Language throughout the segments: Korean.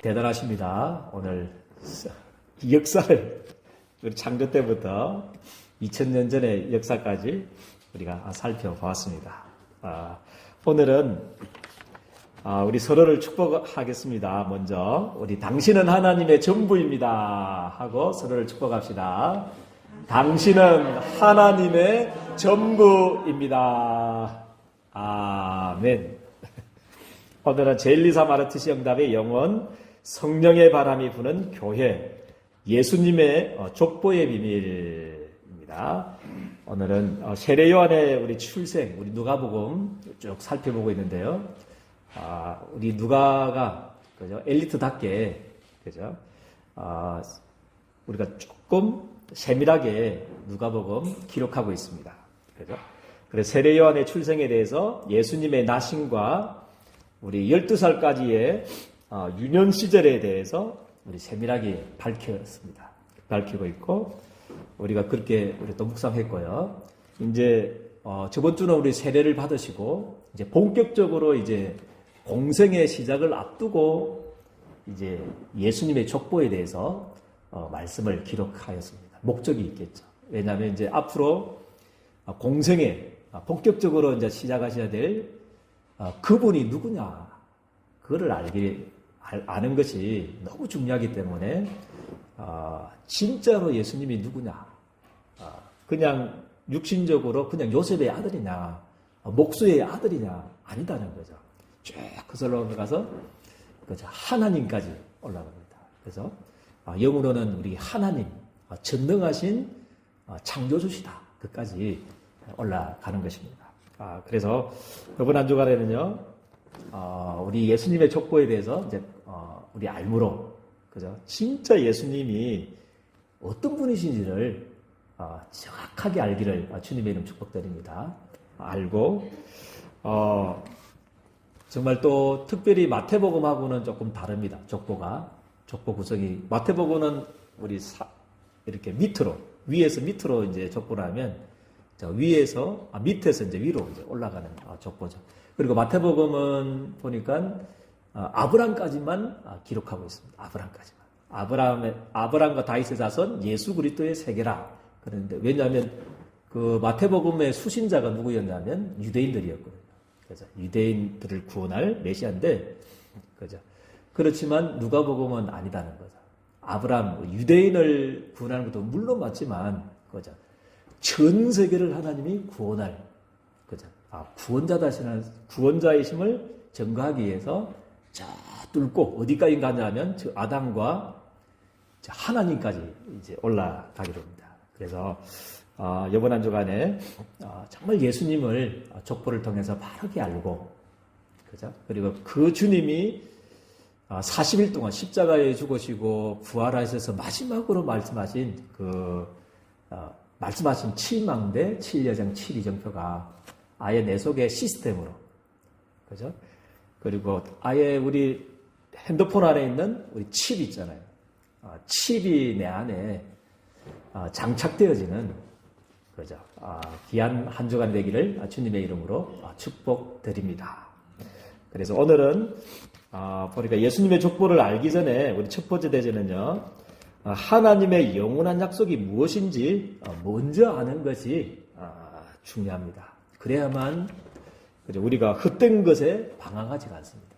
대단하십니다. 오늘 역사를 우리 창조 때부터 2000년 전의 역사까지 우리가 살펴보았습니다. 오늘은 우리 서로를 축복하겠습니다. 먼저 우리 당신은 하나님의 전부입니다 하고 서로를 축복합시다. 당신은 하나님의 전부입니다. 아멘. 오늘은 제124 마르트시 응답의 영혼, 성령의 바람이 부는 교회, 예수님의 족보의 비밀입니다. 오늘은 세례 요한의 우리 출생, 우리 누가복음 쭉 살펴보고 있는데요. 우리 누가가 그죠? 엘리트답게 그죠? 우리가 조금 세밀하게 누가복음 기록하고 있습니다. 그죠? 그래서 세례 요한의 출생에 대해서 예수님의 나심과 우리 12살까지의 유년 시절에 대해서 우리 세밀하게 밝히고 있고, 우리가 그렇게 우리 또 묵상했고요. 이제 저번 주는 우리 세례를 받으시고 이제 본격적으로 이제 공생의 시작을 앞두고 이제 예수님의 족보에 대해서 말씀을 기록하였습니다. 목적이 있겠죠. 왜냐하면 이제 앞으로 공생에 본격적으로 이제 시작하셔야 될 그분이 누구냐, 그거를 아는 것이 너무 중요하기 때문에 진짜로 예수님이 누구냐, 그냥 육신적으로 그냥 요셉의 아들이냐, 목수의 아들이냐, 아니다는 거죠. 쭉 그슬러 올라가서 그죠? 하나님까지 올라갑니다. 그래서 영으로는 우리 하나님, 전능하신 창조주시다, 그까지 올라가는 것입니다. 그래서 이번 한 주간에는요, 우리 예수님의 족보에 대해서 이제 우리 알므로, 그죠? 진짜 예수님이 어떤 분이신지를 정확하게 알기를 주님의 이름 축복드립니다. 알고 정말 또 특별히 마태복음하고는 조금 다릅니다. 족보 구성이 마태복음은 우리 이렇게 밑으로, 위에서 밑으로 이제 족보를 하면 위에서 밑에서 이제 위로 이제 올라가는 족보죠. 그리고 마태복음은 보니까 아브람까지만 기록하고 있습니다. 아브람과 다윗의 자손 예수 그리스도의 세계라. 그런데 왜냐하면 그 마태복음의 수신자가 누구였냐면 유대인들이었거든요. 그래서 유대인들을 구원할 메시아인데, 그죠? 그렇지만 누가복음은 아니다는 거죠. 아브람, 유대인을 구원하는 것도 물론 맞지만, 그죠? 전 세계를 하나님이 구원할, 그죠? 구원자이심을 증거하기 위해서 저 뚫고 어디까지 가냐면 저 아담과 저 하나님까지 이제 올라가기로 합니다. 그래서 이번 한 주간에 정말 예수님을 족보를 통해서 바르게 알고, 그죠? 그리고 그 주님이 40일 동안 십자가에 죽으시고 부활하셔서 마지막으로 말씀하신 말씀하신 7망대, 7여정, 7이정표가 아예 내 속의 시스템으로, 그죠? 그리고 아예 우리 핸드폰 안에 있는 우리 칩 있잖아요. 칩이 내 안에 장착되어지는, 그죠? 귀한 한 주간 되기를 주님의 이름으로 축복드립니다. 그래서 오늘은 보니까 예수님의 족보를 알기 전에 우리 첫 번째 대제는요, 하나님의 영원한 약속이 무엇인지 먼저 아는 것이 중요합니다. 그래야만 우리가 헛된 것에 방황하지가 않습니다.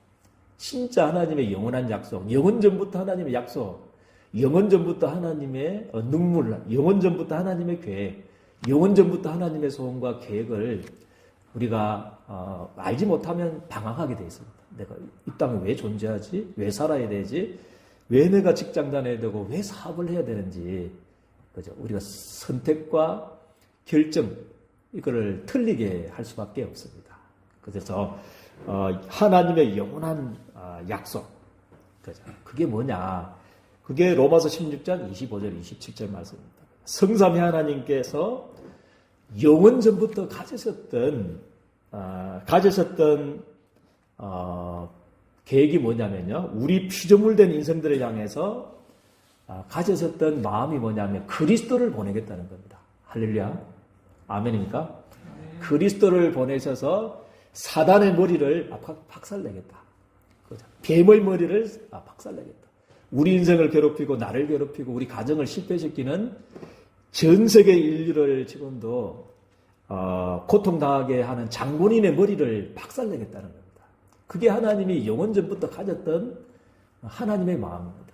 진짜 하나님의 영원한 약속, 영원전부터 하나님의 약속, 영원전부터 하나님의 눈물, 영원전부터 하나님의 계획, 영원전부터 하나님의 소원과 계획을 우리가 알지 못하면 방황하게 되어 있습니다. 내가 이 땅에 왜 존재하지? 왜 살아야 되지? 왜 내가 직장 다녀야 되고 왜 사업을 해야 되는지, 그죠? 우리가 선택과 결정, 이거를 틀리게 할 수밖에 없습니다. 그래서 하나님의 영원한 약속, 그죠? 그게 뭐냐? 그게 로마서 16장 25절 27절 말씀입니다. 성삼위 하나님께서 영원 전부터 가지셨던 계획이 뭐냐면요, 우리 피조물된 인생들을 향해서 가졌었던 마음이 뭐냐면 그리스도를 보내겠다는 겁니다. 할렐루야, 아멘입니까? 그리스도를 보내셔서 사단의 머리를 박살내겠다. 뱀의 머리를 박살내겠다. 우리 인생을 괴롭히고 나를 괴롭히고 우리 가정을 실패시키는 전 세계 인류를 지금도 고통당하게 하는 장본인의 머리를 박살내겠다는 겁니다. 그게 하나님이 영원전부터 가졌던 하나님의 마음입니다.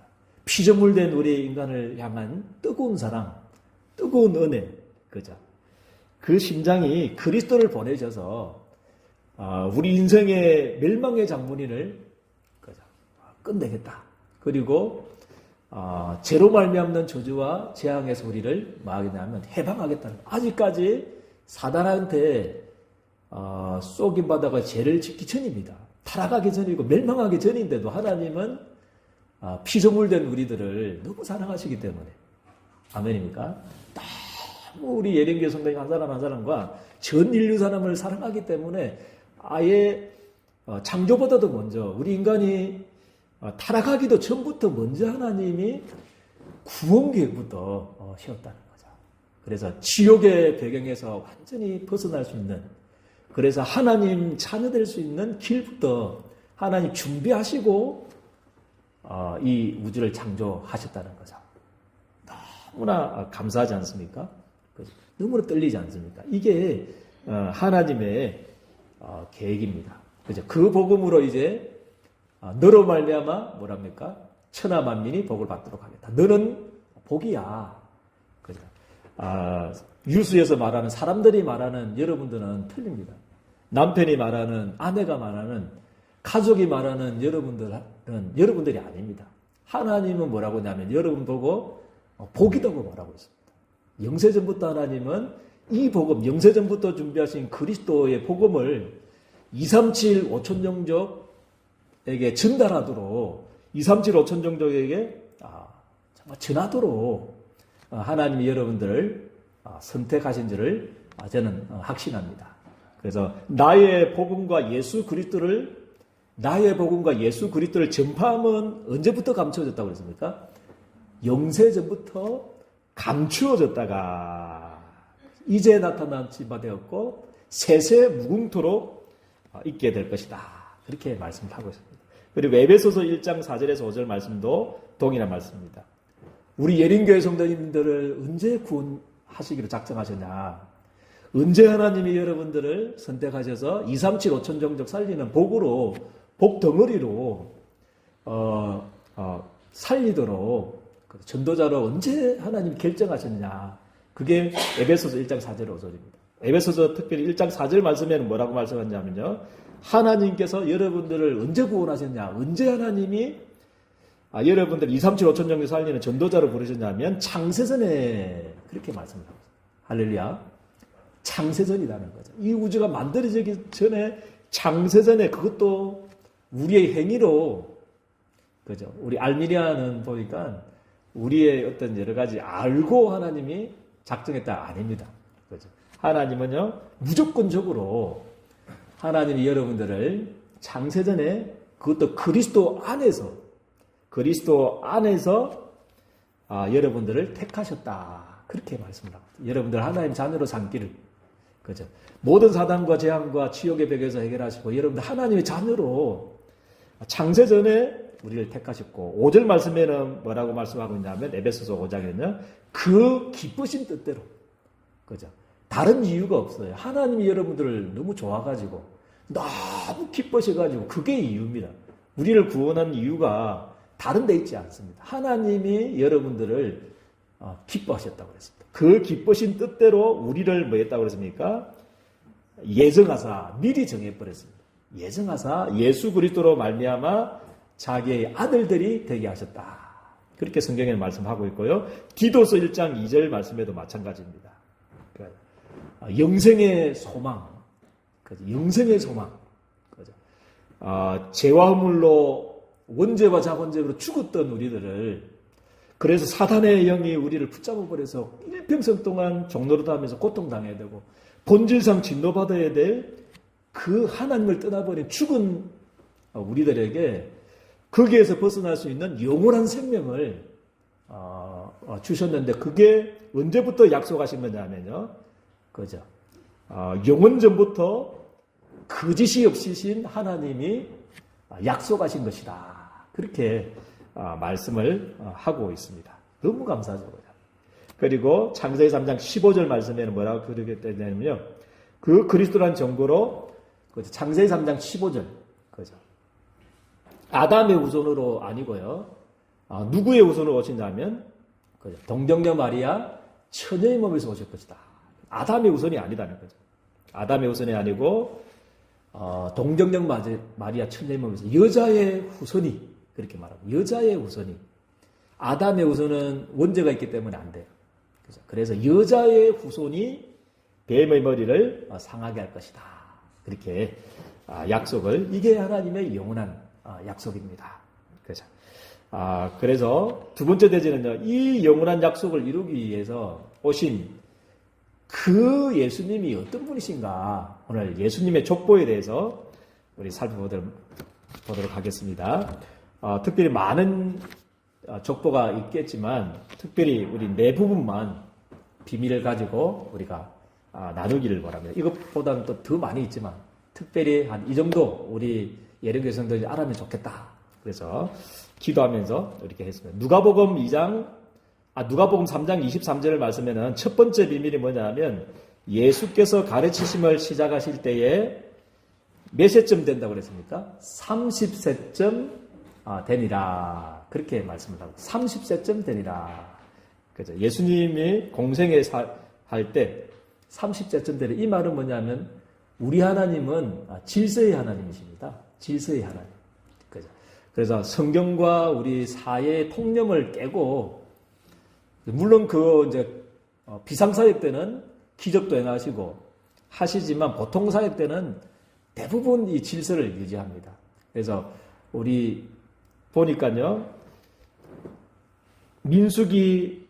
피조물된 우리 인간을 향한 뜨거운 사랑, 뜨거운 은혜, 그죠? 그 심장이 그리스도를 보내셔서 우리 인생의 멸망의 장본인을 끝내겠다. 그리고 죄로 말미암는 저주와 재앙에서 우리를 뭐하겠냐면 해방하겠다는, 아직까지 사단한테 쏘김받아가 죄를 짓기 전입니다. 타락하기 전이고 멸망하기 전인데도 하나님은 피조물된 우리들을 너무 사랑하시기 때문에, 아멘입니까? 너무 우리 예령교회 성도님 한 사람 한 사람과 전 인류 사람을 사랑하기 때문에 아예 창조보다도 먼저 우리 인간이 타락하기도 전부터 먼저 하나님이 구원 계획부터 세웠다는 거죠. 그래서 지옥의 배경에서 완전히 벗어날 수 있는, 그래서 하나님 자녀 될 수 있는 길부터 하나님 준비하시고 이 우주를 창조하셨다는 거죠. 너무나 감사하지 않습니까? 너무나 떨리지 않습니까? 이게 하나님의 계획입니다. 그죠? 그 복음으로 이제 너로 말미암아 뭐랍니까? 천하 만민이 복을 받도록 하겠다. 너는 복이야. 그죠? 유수에서 말하는, 사람들이 말하는 여러분들은 틀립니다. 남편이 말하는, 아내가 말하는, 가족이 말하는 여러분들은 여러분들이 아닙니다. 하나님은 뭐라고 하냐면 여러분 보고 복이라고 말하고 있습니다. 영세전부터 하나님은 이 복음, 영세전부터 준비하신 그리스도의 복음을 237 5천 종족에게 전달하도록, 237 5천 종족에게 정말 전하도록 하나님이 여러분들을 선택하신 줄을 저는 확신합니다. 그래서 나의 복음과 예수 그리스도를 전파함은 언제부터 감추어졌다고 그랬습니까? 영세전부터 감추어졌다가 이제 나타난 바 되었고 세세 무궁토록 있게 될 것이다. 그렇게 말씀하고 있습니다. 그리고 에베소서 1장 4절에서 5절 말씀도 동일한 말씀입니다. 우리 예린교회 성도님들을 언제 구원하시기로 작정하셨냐? 언제 하나님이 여러분들을 선택하셔서 237 5천 종족 살리는 복으로, 복 덩어리로 살리도록 전도자로 언제 하나님이 결정하셨냐? 그게 에베소서 1장 4절 5절입니다. 에베소서 특별히 1장 4절 말씀에는 뭐라고 말씀하냐면요, 하나님께서 여러분들을 언제 구원하셨냐? 언제 하나님이 여러분들 237 5천 종족 살리는 전도자로 부르셨냐면 창세전에 그렇게 말씀을 하고 있습니다. 할렐루야. 창세전이라는 거죠. 이 우주가 만들어지기 전에 창세전에, 그것도 우리의 행위로, 그죠? 우리 알미리아는 보니까 우리의 어떤 여러 가지 알고 하나님이 작정했다 아닙니다. 그죠? 하나님은요, 무조건적으로 하나님이 여러분들을 창세전에, 그것도 그리스도 안에서 여러분들을 택하셨다. 그렇게 말씀을 합니다. 여러분들 하나님 자녀로 삼기를. 그죠? 모든 사단과 재앙과 지옥의 벽에서 해결하시고 여러분들 하나님의 자녀로 창세전에 우리를 택하셨고, 5절 말씀에는 뭐라고 말씀하고 있냐면 에베소서 5장에는요. 그 기쁘신 뜻대로. 그죠? 다른 이유가 없어요. 하나님이 여러분들을 너무 좋아가지고 너무 기뻐셔가지고 그게 이유입니다. 우리를 구원한 이유가 다른 데 있지 않습니다. 하나님이 여러분들을 기뻐하셨다고 그랬습니다. 그 기쁘신 뜻대로 우리를 뭐 했다고 그랬습니까? 예정하사, 미리 정해버렸습니다. 예정하사 예수 그리스도로 말미암아 자기의 아들들이 되게 하셨다. 그렇게 성경에 말씀하고 있고요. 디도서 1장 2절 말씀에도 마찬가지입니다. 그러니까 영생의 소망, 영생의 소망, 죄와 허물로 원죄와 자본죄로 죽었던 우리들을, 그래서 사단의 영이 우리를 붙잡아 버려서 일평생 동안 종노릇하면서 고통당해야 되고 본질상 진노받아야 될 그 하나님을 떠나버린 죽은 우리들에게 거기에서 벗어날 수 있는 영원한 생명을 주셨는데, 그게 언제부터 약속하신 거냐면요, 그죠? 영원전부터 거짓이 없으신 하나님이 약속하신 것이다. 그렇게 말씀을 하고 있습니다. 너무 감사하죠. 그리고 창세기 3장 15절 말씀에는 뭐라고 그렇게 되냐면요. 그 그리스도란 정보로 창세기 3장 15절 그죠. 아담의 후손으로 아니고요. 누구의 후손으로 오신다면 그죠. 동정녀 마리아 처녀의 몸에서 오실 것이다. 아담의 후손이 아니다는 거죠. 아담의 후손이 아니고 동정녀 마리아 처녀의 몸에서 여자의 후손이 그렇게 말합니다. 여자의 후손이 아담의 후손은 원죄가 있기 때문에 안 돼요. 그래서 여자의 후손이 뱀의 머리를 상하게 할 것이다. 그렇게 약속을 이게 하나님의 영원한 약속입니다. 그래서 두 번째 대제는요. 이 영원한 약속을 이루기 위해서 오신 그 예수님이 어떤 분이신가 오늘 예수님의 족보에 대해서 우리 살펴보도록 하겠습니다. 특별히 많은 족보가 있겠지만 특별히 우리 네 부분만 비밀을 가지고 우리가 나누기를 바랍니다. 이것보다는 또 더 많이 있지만 특별히 한 이 정도 우리 예령교 성도들이 알아면 좋겠다. 그래서 기도하면서 이렇게 했습니다. 누가복음 3장 23절을 말씀에는 첫 번째 비밀이 뭐냐면 예수께서 가르치심을 시작하실 때에 몇 세쯤 된다고 그랬습니까? 30세쯤 되니라. 그렇게 말씀을 하고 30세쯤 되니라. 그죠? 예수님이 공생에 할 때 30세쯤 되니라. 이 말은 뭐냐면 우리 하나님은 질서의 하나님이십니다. 질서의 하나님. 그죠? 그래서 성경과 우리 사회의 통념을 깨고 물론 이제 비상사역 때는 기적도 행하시고 하시지만 보통 사역 때는 대부분 이 질서를 유지합니다. 그래서 우리 보니까요, 민수기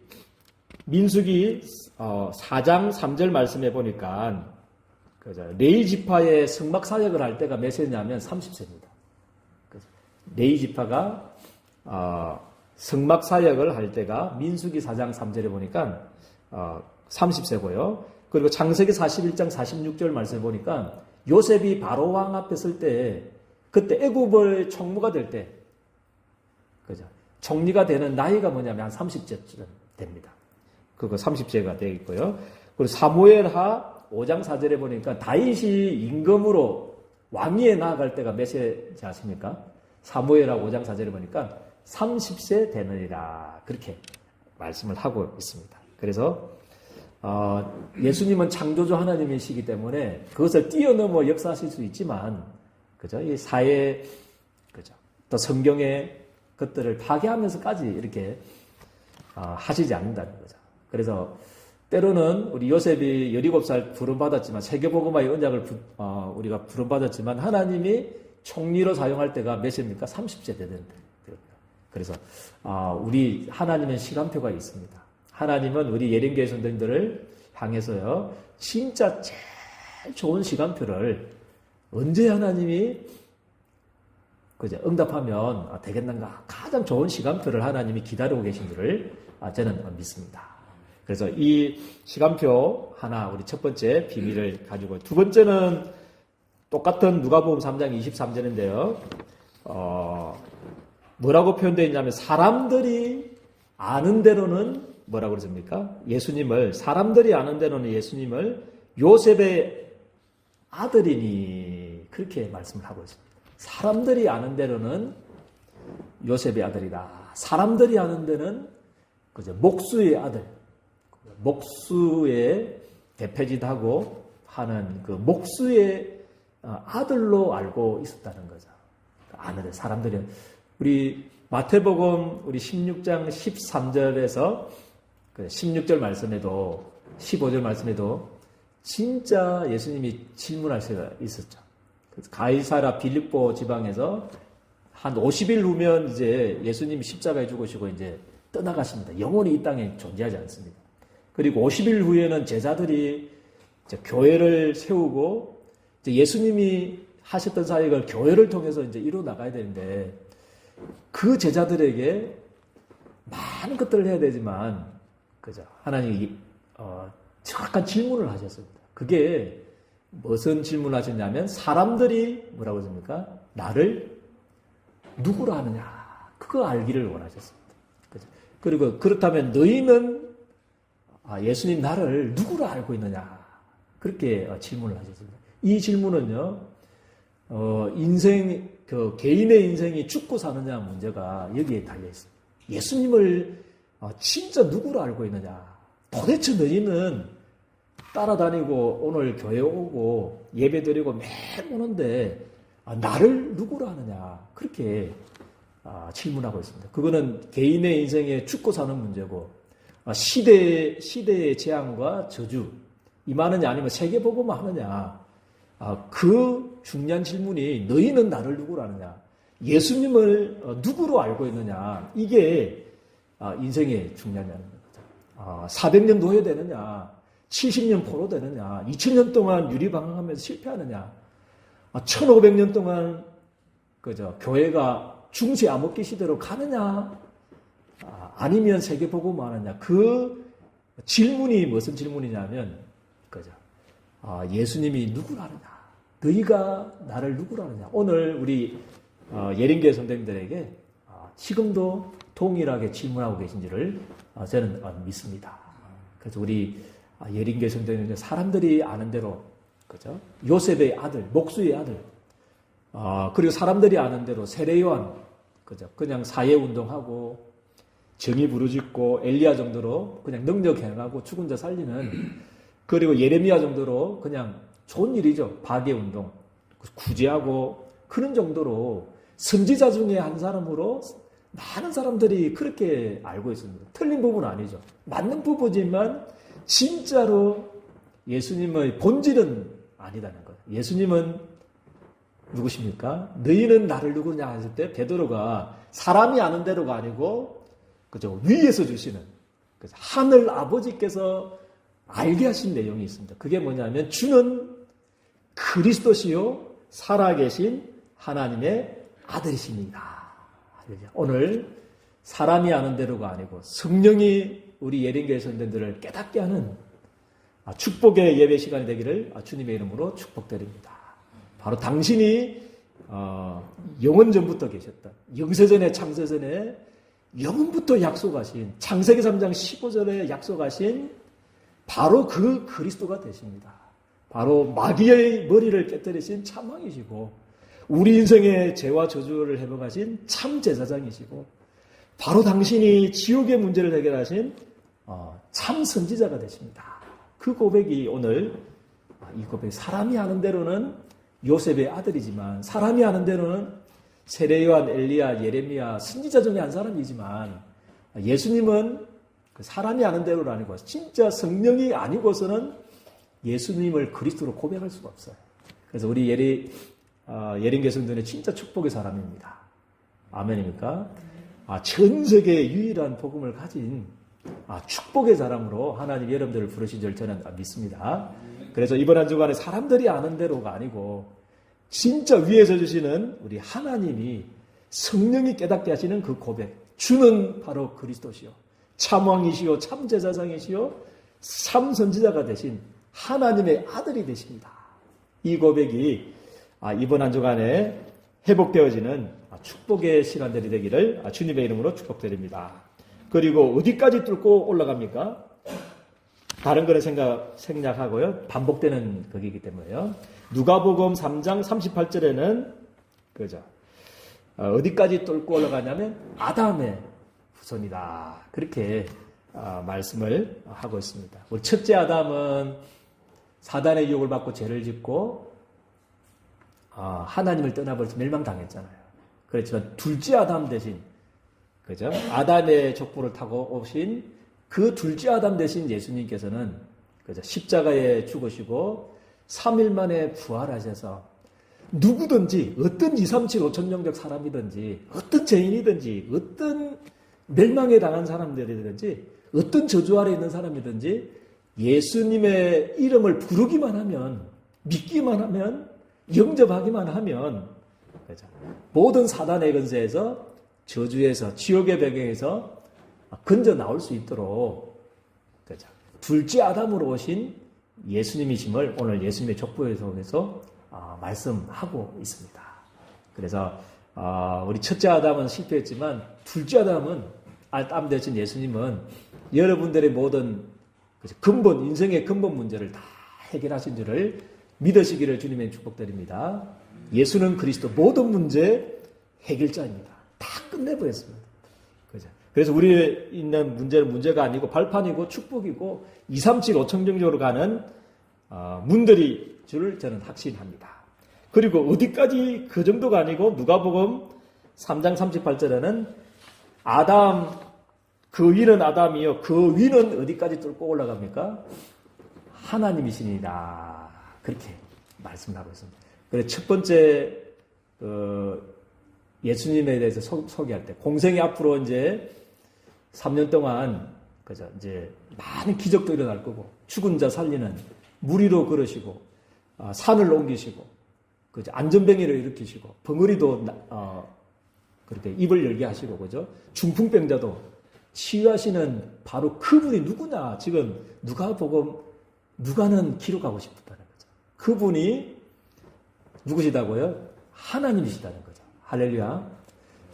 4장 3절 말씀해 보니까, 레위 지파의 성막 사역을 할 때가 몇 세냐면 30세입니다. 레위 지파가, 성막 사역을 할 때가 민수기 4장 3절에 보니까, 30세고요. 그리고 창세기 41장 46절 말씀해 보니까, 요셉이 바로 왕 앞에 설 때, 그때 애굽의 총무가 될 때, 그죠? 총리가 되는 나이가 뭐냐면 한 30세쯤 됩니다. 그거 30세가 되어 있고요. 그리고 사무엘하 5장 4절에 보니까 다윗이 임금으로 왕위에 나아갈 때가 몇 세지 아십니까? 사무엘하 5장 4절에 보니까 30세 되느니라. 그렇게 말씀을 하고 있습니다. 그래서 예수님은 창조주 하나님이시기 때문에 그것을 뛰어넘어 역사하실 수 있지만, 그죠? 이 사회, 그죠? 또 성경의 것들을 파괴하면서까지 이렇게 하시지 않는다는 거죠. 그래서 때로는 우리 요셉이 17살 부름받았지만 세계복음화의 언약을 우리가 부름받았지만 하나님이 총리로 사용할 때가 몇입니까? 30세 되는데. 그래서 우리 하나님은 시간표가 있습니다. 하나님은 우리 예령교회 성도님들을 향해서요, 진짜 제일 좋은 시간표를 언제 하나님이 그죠? 응답하면 되겠는가? 가장 좋은 시간표를 하나님이 기다리고 계신 줄을 저는 믿습니다. 그래서 이 시간표 하나 우리 첫 번째 비밀을 가지고 두 번째는 똑같은 누가복음 3장 23절인데요. 뭐라고 표현되어 있냐면 사람들이 아는 대로는 뭐라고 그러십니까? 사람들이 아는 대로는 예수님을 요셉의 아들이니 그렇게 말씀을 하고 있습니다. 사람들이 아는 대로는 요셉의 아들이다. 사람들이 아는 데는 그죠? 목수의 아들, 목수의 대표지도 하고 하는 그 목수의 아들로 알고 있었다는 거죠. 아는 사람들이 우리 마태복음 우리 16장 13절에서 16절 말씀에도 15절 말씀에도 진짜 예수님이 질문할 수가 있었죠. 가이사라 빌립보 지방에서 한 50일 후면 이제 예수님이 십자가에 죽으시고 이제 떠나가십니다. 영원히 이 땅에 존재하지 않습니다. 그리고 50일 후에는 제자들이 이제 교회를 세우고 이제 예수님이 하셨던 사역을 교회를 통해서 이제 이루어 나가야 되는데 그 제자들에게 많은 것들을 해야 되지만 그죠? 하나님이 정확한 질문을 하셨습니다. 그게 무슨 질문을 하셨냐면 사람들이 뭐라고 했습니까? 나를 누구라 하느냐? 그거 알기를 원하셨습니다. 그죠? 그리고 그렇다면 너희는 예수님 나를 누구라 알고 있느냐? 그렇게 질문을 하셨습니다. 이 질문은요, 개인의 인생이 죽고 사느냐 문제가 여기에 달려 있습니다. 예수님을 진짜 누구로 알고 있느냐? 도대체 너희는 따라다니고 오늘 교회 오고 예배 드리고 매일 오는데 나를 누구로 하느냐? 그렇게 질문하고 있습니다. 그거는 개인의 인생에 죽고 사는 문제고 시대의 재앙과 저주 임하느냐 아니면 세계복음만 하느냐, 그 중요한 질문이 너희는 나를 누구로 아느냐, 예수님을 누구로 알고 있느냐, 이게 인생의 중요한 거죠. 400년 노예되느냐, 70년 포로되느냐, 2000년 동안 유리방황하면서 실패하느냐, 1500년 동안 그죠 교회가 중세 암흑기 시대로 가느냐, 아니면 세계복음만 하느냐, 그 질문이 무슨 질문이냐면 그죠? 예수님이 누구라느냐? 너희가 나를 누구라느냐? 오늘 우리 예린교회 선생님들에게 지금도 동일하게 질문하고 계신지를 저는 믿습니다. 그래서 우리 예린교회 선생님들 사람들이 아는 대로 그죠? 요셉의 아들, 목수의 아들, 그리고 사람들이 아는 대로 세례요한 그죠? 그냥 사회 운동하고 정의 부르짖고 엘리야 정도로 그냥 능력 행하고 죽은 자 살리는, 그리고 예레미야 정도로 그냥 좋은 일이죠. 박해 운동, 구제하고 그런 정도로 선지자 중에 한 사람으로 많은 사람들이 그렇게 알고 있습니다. 틀린 부분은 아니죠. 맞는 부분이지만 진짜로 예수님의 본질은 아니다는 거예요. 예수님은 누구십니까? 너희는 나를 누구냐 했을 때 베드로가 사람이 아는 대로가 아니고 그죠? 위에서 주시는 그죠? 하늘 아버지께서 알게 하신 내용이 있습니다. 그게 뭐냐면 주는 그리스도시요 살아계신 하나님의 아들이십니다. 오늘 사람이 아는 대로가 아니고 성령이 우리 예린교회 선생들을 깨닫게 하는 축복의 예배 시간이 되기를 주님의 이름으로 축복드립니다. 바로 당신이 영원전부터 계셨던, 영세전에 창세전에 영원부터 약속하신, 창세기 3장 15절에 약속하신 바로 그 그리스도가 되십니다. 바로 마귀의 머리를 깨뜨리신 참왕이시고 우리 인생의 죄와 저주를 회복하신 참 제사장이시고 바로 당신이 지옥의 문제를 해결하신 참 선지자가 되십니다. 그 고백이 오늘 이 고백, 사람이 아는 대로는 요셉의 아들이지만 사람이 아는 대로는 세례요한, 엘리야, 예레미야 선지자 중에 한 사람이지만 예수님은 사람이 아는 대로는 아니고 진짜 성령이 아니고서는 예수님을 그리스도로 고백할 수가 없어요. 그래서 우리 예린교회 성도는 진짜 축복의 사람입니다. 아멘입니까? 전 세계 유일한 복음을 가진 축복의 사람으로 하나님 여러분들을 부르신 줄 저는 믿습니다. 그래서 이번 한 주간에 사람들이 아는 대로가 아니고 진짜 위에서 주시는 우리 하나님이 성령이 깨닫게 하시는 그 고백, 주는 바로 그리스도시요 참왕이시요 참제사장이시요 참선지자가 되신 하나님의 아들이 되십니다. 이 고백이 이번 한 주간에 회복되어지는 축복의 시간들이 되기를 주님의 이름으로 축복드립니다. 그리고 어디까지 뚫고 올라갑니까? 다른 거는 생략하고요. 반복되는 거기이기 때문에요. 누가복음 3장 38절에는 그죠? 어디까지 뚫고 올라가냐면 아담의 후손이다. 그렇게 말씀을 하고 있습니다. 우리 첫째 아담은 사단의 유혹을 받고 죄를 짓고 하나님을 떠나버려서 멸망당했잖아요. 그렇지만 둘째 아담 대신 그죠? 아담의 족보를 타고 오신 그 둘째 아담 대신 예수님께서는 그죠? 십자가에 죽으시고 3일 만에 부활하셔서 누구든지 어떤 2, 3, 7, 5천 명적 사람이든지 어떤 죄인이든지 어떤 멸망에 당한 사람들이든지 어떤 저주 아래 있는 사람이든지 예수님의 이름을 부르기만 하면, 믿기만 하면, 영접하기만 하면 그죠? 모든 사단의 권세에서, 저주에서, 지옥의 배경에서 건져 나올 수 있도록 그죠? 둘째 아담으로 오신 예수님이심을 오늘 예수님의 족보에서 말씀하고 있습니다. 그래서 우리 첫째 아담은 실패했지만 둘째 아담은 아담 대신 예수님은 여러분들의 모든 근본 인생의 근본 문제를 다 해결하신 줄을 믿으시기를 주님의 축복드립니다. 예수는 그리스도 모든 문제 해결자입니다. 다 끝내버렸습니다. 그죠? 그래서 우리에 있는 문제는 문제가 아니고 발판이고 축복이고 2, 3, 7, 5천 정도로 가는 문들이 줄 저는 확신합니다. 그리고 어디까지 그 정도가 아니고 누가복음 3장 38절에는 아담 그 위는 아담이요 그 위는 어디까지 뚫고 올라갑니까? 하나님이시니라 그렇게 말씀하고 있습니다. 그래서 첫 번째 예수님에 대해서 소개할 때 공생이 앞으로 이제 3년 동안 그죠 이제 많은 기적도 일어날 거고 죽은 자 살리는 무리로 걸으시고 산을 옮기시고 그죠 안전병이를 일으키시고 벙어리도 그렇게 입을 열게 하시고 그죠 중풍병자도 치유하시는 바로 그분이 누구냐 지금 누가는 기록하고 싶다는 거죠. 그분이 누구시다고요? 하나님이시다는 거죠. 할렐루야.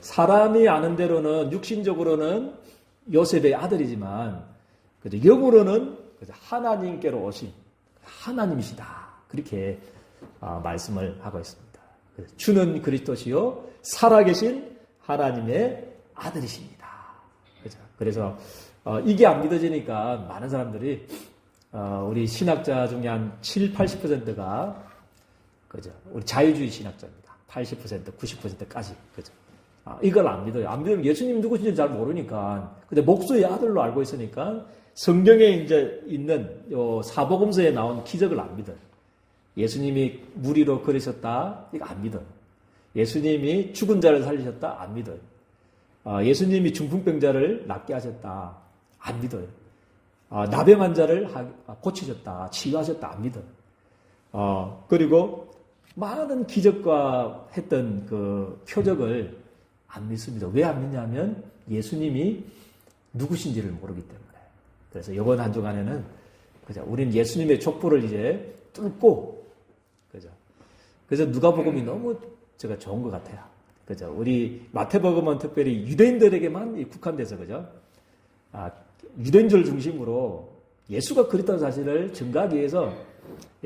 사람이 아는 대로는 육신적으로는 요셉의 아들이지만 그죠? 영으로는 그죠? 하나님께로 오신 하나님이시다. 그렇게 말씀을 하고 있습니다. 주는 그리스도시요 살아계신 하나님의 아들이십니다. 그죠? 그래서 이게 안 믿어지니까 많은 사람들이 우리 신학자 중에 한 7, 80%가 그죠? 우리 자유주의 신학자입니다. 80%, 90%까지. 그죠? 이걸 안 믿어요. 안 믿으면 예수님 누구신지 잘 모르니까. 근데 목수의 아들로 알고 있으니까 성경에 이제 있는 요 사복음서에 나온 기적을 안 믿어요. 예수님이 무리로 걸으셨다. 이거 안 믿어요. 예수님이 죽은 자를 살리셨다. 안 믿어요. 예수님이 중풍병자를 낫게 하셨다. 안 믿어요. 나병 자를 고치셨다. 치유하셨다. 안 믿어요. 그리고 많은 기적과 했던 그 표적을 안 믿습니다. 왜 안 믿냐면 예수님이 누구신지를 모르기 때문에. 그래서 이번 한 주간에는 그죠? 우리는 예수님의 족보를 이제 뚫고 그죠? 그래서 누가복음이 너무 제가 좋은 것 같아요. 그죠? 우리 마태복음은 특별히 유대인들에게만 국한돼서 그죠? 유대인들 중심으로 예수가 그리스도라는 사실을 증거하기 위해서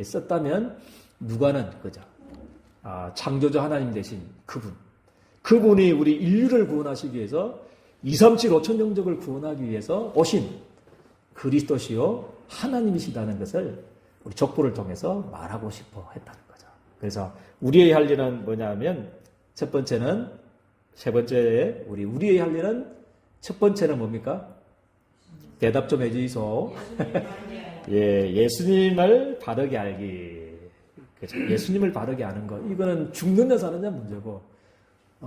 썼다면 누가는 그죠? 창조주 하나님 되신 그분이 우리 인류를 구원하시기 위해서 2, 3, 7, 5천 영족을 구원하기 위해서 오신 그리스도시요 하나님이시다는 것을 우리 족보를 통해서 말하고 싶어 했다는 거죠. 그래서 우리의 할 일은 뭐냐면 첫 번째는 세 번째에 우리의 할 일은 첫 번째는 뭡니까? 대답 좀 해주이소. 예수님을 바르게 알기. 그렇죠? 예수님을 바르게 아는 것. 이거는 죽느냐 사느냐 문제고,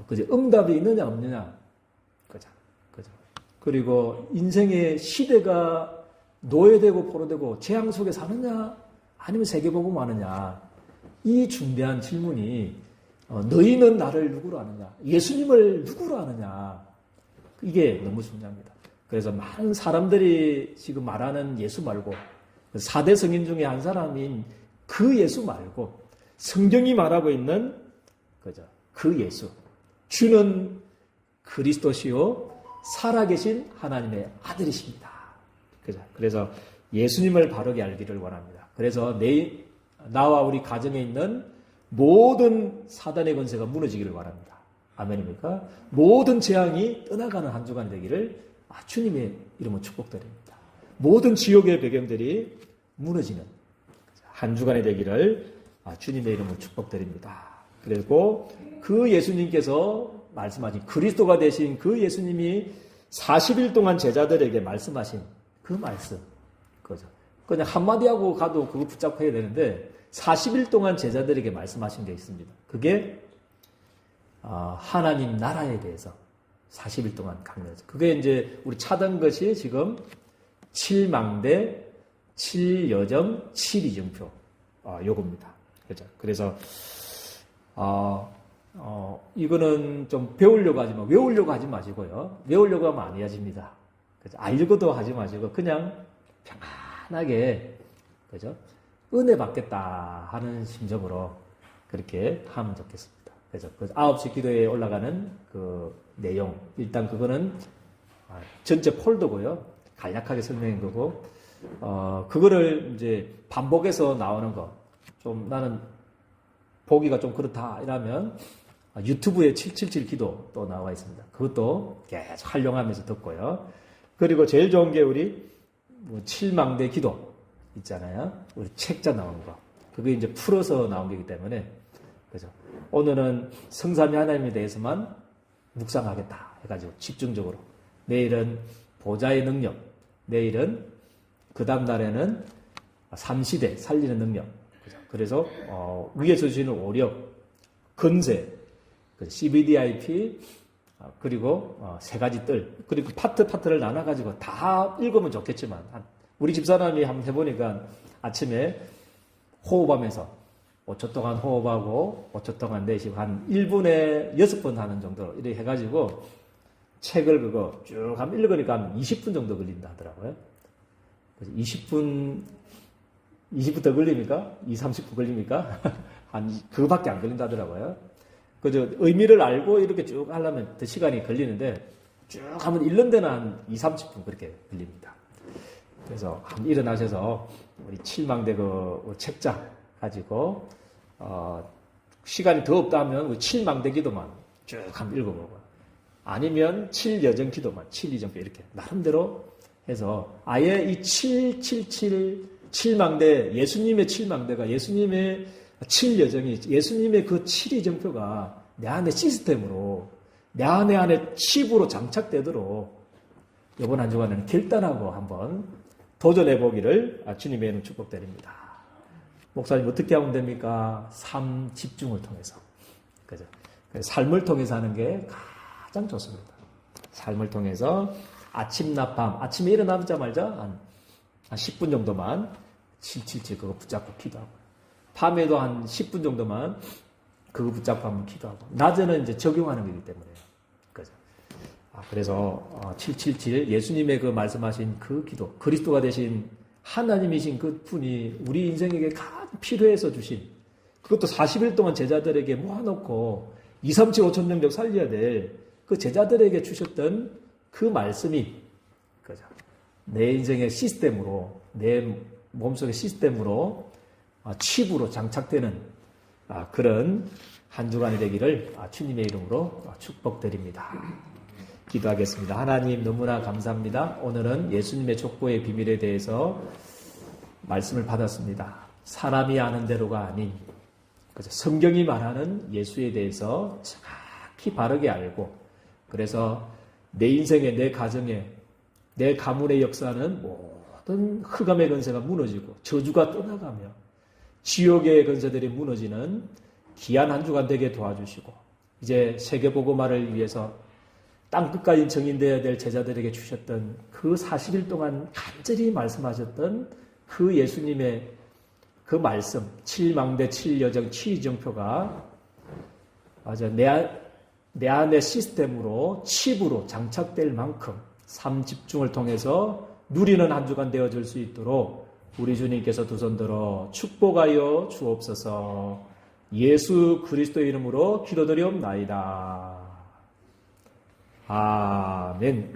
그죠? 응답이 있느냐 없느냐. 그죠? 그리고 인생의 시대가 노예되고 포로되고 재앙 속에 사느냐, 아니면 세계복음 하느냐. 이 중대한 질문이 너희는 나를 누구로 아느냐, 예수님을 누구로 아느냐. 이게 너무 중요합니다. 그래서 많은 사람들이 지금 말하는 예수 말고 4대 성인 중에 한 사람인 그 예수 말고 성경이 말하고 있는 그죠? 그 예수. 주는 그리스도시요 살아계신 하나님의 아들이십니다. 그죠? 그래서 예수님을 바르게 알기를 원합니다. 그래서 나와 우리 가정에 있는 모든 사단의 권세가 무너지기를 원합니다. 아멘입니까? 모든 재앙이 떠나가는 한 주간이 되기를 주님의 이름으로 축복드립니다. 모든 지옥의 배경들이 무너지는 한 주간이 되기를 주님의 이름으로 축복드립니다. 그리고 그 예수님께서 말씀하신 그리스도가 되신 그 예수님이 40일 동안 제자들에게 말씀하신 그 말씀. 그죠? 그냥 한마디 하고 가도 그거 붙잡고 해야 되는데 40일 동안 제자들에게 말씀하신 게 있습니다. 그게 하나님 나라에 대해서 40일 동안 강론해서 그게 이제 우리 찾은 것이 지금 7망대, 7여정, 7이정표 요겁니다. 그죠? 그래서 이거는 좀 배우려고 하지만 외우려고 하지 마시고요. 외우려고 하면 안 이어집니다. 그죠? 알려고도 하지 마시고 그냥 편안하게 그죠? 은혜 받겠다 하는 심정으로 그렇게 하면 좋겠습니다. 그래서 그 9시 기도에 올라가는 그 내용, 일단 그거는 전체 폴더고요. 간략하게 설명한 거고, 그거를 이제 반복해서 나오는 거, 좀 나는 보기가 좀 그렇다 이러면 유튜브에 777 기도 또 나와 있습니다. 그것도 계속 활용하면서 듣고요. 그리고 제일 좋은 게 우리 뭐 7망대 기도 있잖아요. 우리 책자 나오는 거. 그게 이제 풀어서 나온 거기 때문에, 그죠? 오늘은 성삼위 하나님에 대해서만 묵상하겠다 해가지고 집중적으로. 내일은 보좌의 능력. 내일은 그 다음 날에는 3시대 살리는 능력. 그죠? 그래서 위에서 주시는 오력, 건세, CBDIP, 그리고 세 가지 뜰, 그리고 파트를 나눠가지고 다 읽으면 좋겠지만, 우리 집사람이 한번 해보니까 아침에 호흡하면서 5초 동안 호흡하고 5초 동안 내쉬고 한 1분에 6번 하는 정도로 이렇게 해가지고 책을 그거 쭉 한번 읽으니까 한 20분 정도 걸린다 하더라고요. 그래서 20분 더 걸립니까? 30분 걸립니까? 한 그거밖에 안 걸린다 하더라고요. 그저 의미를 알고 이렇게 쭉 하려면 더 시간이 걸리는데 쭉 한번 읽는 데는 한 30분 그렇게 걸립니다. 그래서 한번 일어나셔서 우리 7망대 그 책자 가지고 시간이 더 없다 하면 우리 7망대 기도만 쭉 한번 읽어보고, 아니면 7여정 기도만 7이정표 이렇게 나름대로 해서 아예 이 7망대, 예수님의 7망대가, 예수님의 7여정이, 예수님의 그 7이정표가 내 안에 시스템으로, 내 안에 칩으로 장착되도록 이번 한 주간은 결단하고 한번 도전해 보기를 주님의 이름 축복드립니다. 목사님 어떻게 하면 됩니까? 삶 집중을 통해서. 그죠? 삶을 통해서 하는 게 가장 좋습니다. 삶을 통해서 아침, 낮, 밤, 아침에 일어나자마자 한 10분 정도만 777 그거 붙잡고 기도하고, 밤에도 한 10분 정도만 그거 붙잡고 한번 기도하고, 낮에는 이제 적용하는 거기 때문에. 그죠? 그래서 777 예수님의 그 말씀하신 그 기도, 그리스도가 되신 하나님이신 그 분이 우리 인생에게 가장 필요해서 주신, 그것도 40일 동안 제자들에게 모아놓고 2, 3, 7, 5천 명적 살려야 될 그 제자들에게 주셨던 그 말씀이, 그죠? 내 인생의 시스템으로, 내 몸속의 시스템으로 칩으로 장착되는 그런 한 주간이 되기를 주님의 이름으로 축복드립니다. 기도하겠습니다. 하나님 너무나 감사합니다. 오늘은 예수님의 족보의 비밀에 대해서 말씀을 받았습니다. 사람이 아는 대로가 아닌, 성경이 말하는 예수에 대해서 정확히 바르게 알고, 그래서 내 인생에, 내 가정에, 내 가문의 역사는 모든 흑암의 권세가 무너지고 저주가 떠나가며 지옥의 권세들이 무너지는 귀한 한 주간 되게 도와주시고, 이제 세계복음화를 위해서 땅끝까지 정인되어야 될 제자들에게 주셨던 그 40일 동안 간절히 말씀하셨던 그 예수님의 그 말씀, 7망대, 7여정, 7이정표가 맞아 내 안의 시스템으로, 칩으로 장착될 만큼 삶 집중을 통해서 누리는 한 주간 되어줄 수 있도록 우리 주님께서 두 손 들어 축복하여 주옵소서. 예수 그리스도의 이름으로 기도드리옵나이다. 아멘.